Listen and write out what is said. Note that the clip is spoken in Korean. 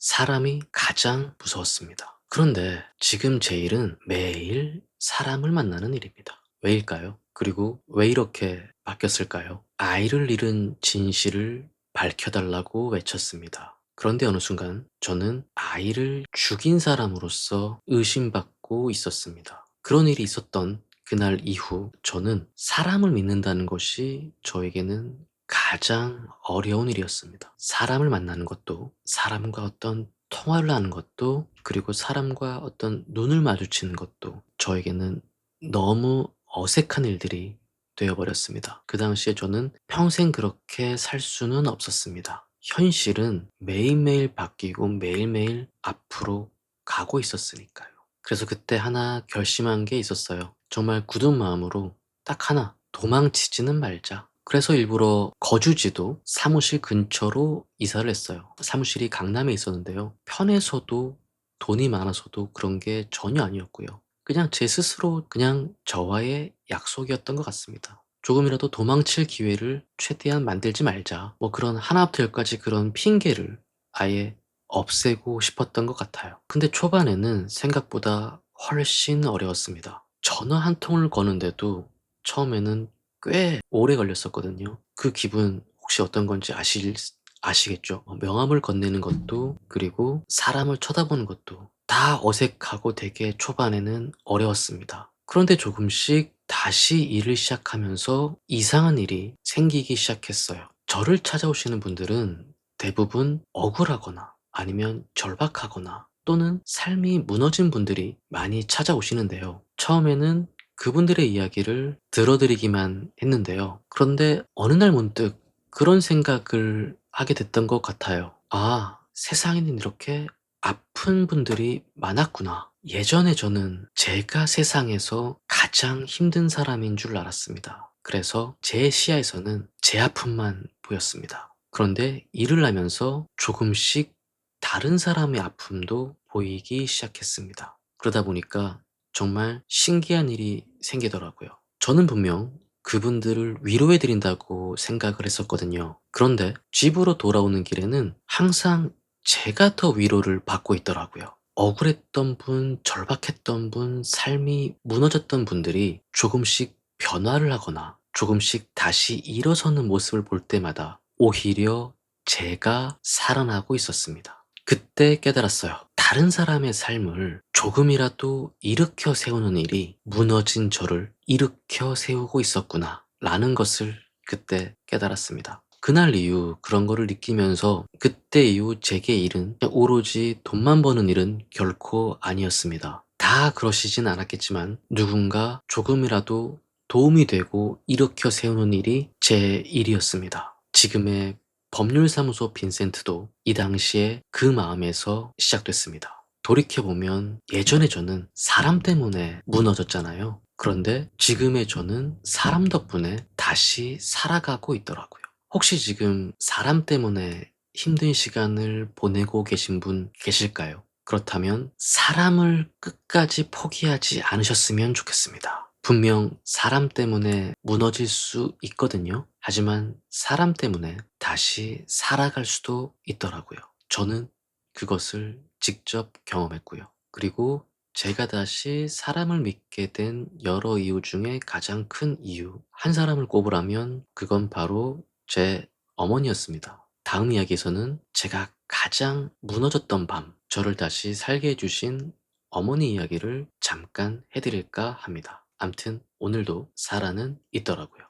사람이 가장 무서웠습니다. 그런데 지금 제 일은 매일 사람을 만나는 일입니다. 왜일까요? 그리고 왜 이렇게 바뀌었을까요? 아이를 잃은 진실을 밝혀달라고 외쳤습니다. 그런데 어느 순간 저는 아이를 죽인 사람으로서 의심받고 있었습니다. 그런 일이 있었던 그날 이후 저는 사람을 믿는다는 것이 저에게는 가장 어려운 일이었습니다. 사람을 만나는 것도, 사람과 어떤 통화를 하는 것도, 그리고 사람과 어떤 눈을 마주치는 것도 저에게는 너무 어색한 일들이 되어버렸습니다. 그 당시에 저는 평생 그렇게 살 수는 없었습니다. 현실은 매일매일 바뀌고 매일매일 앞으로 가고 있었으니까요. 그래서 그때 하나 결심한 게 있었어요. 정말 굳은 마음으로 딱 하나, 도망치지는 말자. 그래서 일부러 거주지도 사무실 근처로 이사를 했어요. 사무실이 강남에 있었는데요. 편해서도 돈이 많아서도 그런 게 전혀 아니었고요. 그냥 제 스스로 그냥 저와의 약속이었던 것 같습니다. 조금이라도 도망칠 기회를 최대한 만들지 말자. 뭐 그런 하나부터 열까지 그런 핑계를 아예 없애고 싶었던 것 같아요. 근데 초반에는 생각보다 훨씬 어려웠습니다. 전화 한 통을 거는데도 처음에는 꽤 오래 걸렸었거든요. 그 기분 혹시 어떤 건지 아시겠죠? 명함을 건네는 것도, 그리고 사람을 쳐다보는 것도 다 어색하고 되게 초반에는 어려웠습니다. 그런데 조금씩 다시 일을 시작하면서 이상한 일이 생기기 시작했어요. 저를 찾아오시는 분들은 대부분 억울하거나 아니면 절박하거나 또는 삶이 무너진 분들이 많이 찾아오시는데요. 처음에는 그분들의 이야기를 들어드리기만 했는데요. 그런데 어느 날 문득 그런 생각을 하게 됐던 것 같아요. '아, 세상에는 이렇게 아픈 분들이 많았구나.' 예전에 저는 제가 세상에서 가장 힘든 사람인 줄 알았습니다. 그래서 제 시야에서는 제 아픔만 보였습니다. 그런데 일을 하면서 조금씩 다른 사람의 아픔도 보이기 시작했습니다. 그러다 보니까 정말 신기한 일이 생기더라고요. 저는 분명 그분들을 위로해 드린다고 생각을 했었거든요. 그런데 집으로 돌아오는 길에는 항상 제가 더 위로를 받고 있더라고요. 억울했던 분, 절박했던 분, 삶이 무너졌던 분들이 조금씩 변화를 하거나 조금씩 다시 일어서는 모습을 볼 때마다 오히려 제가 살아나고 있었습니다. 그때 깨달았어요. 다른 사람의 삶을 조금이라도 일으켜 세우는 일이 무너진 저를 일으켜 세우고 있었구나 라는 것을 그때 깨달았습니다. 그날 이후 그런 거를 느끼면서 그때 이후 제게 일은 그냥 오로지 돈만 버는 일은 결코 아니었습니다. 다 그러시진 않았겠지만 누군가 조금이라도 도움이 되고 일으켜 세우는 일이 제 일이었습니다. 지금의 법률사무소 빈센트도 이 당시에 그 마음에서 시작됐습니다. 돌이켜보면 예전에 저는 사람 때문에 무너졌잖아요. 그런데 지금의 저는 사람 덕분에 다시 살아가고 있더라고요. 혹시 지금 사람 때문에 힘든 시간을 보내고 계신 분 계실까요? 그렇다면 사람을 끝까지 포기하지 않으셨으면 좋겠습니다. 분명 사람 때문에 무너질 수 있거든요. 하지만 사람 때문에 다시 살아갈 수도 있더라고요. 저는 그것을 직접 경험했고요. 그리고 제가 다시 사람을 믿게 된 여러 이유 중에 가장 큰 이유, 한 사람을 꼽으라면 그건 바로 제 어머니였습니다. 다음 이야기에서는 제가 가장 무너졌던 밤, 저를 다시 살게 해주신 어머니 이야기를 잠깐 해드릴까 합니다. 암튼 오늘도 사라는 있더라고요.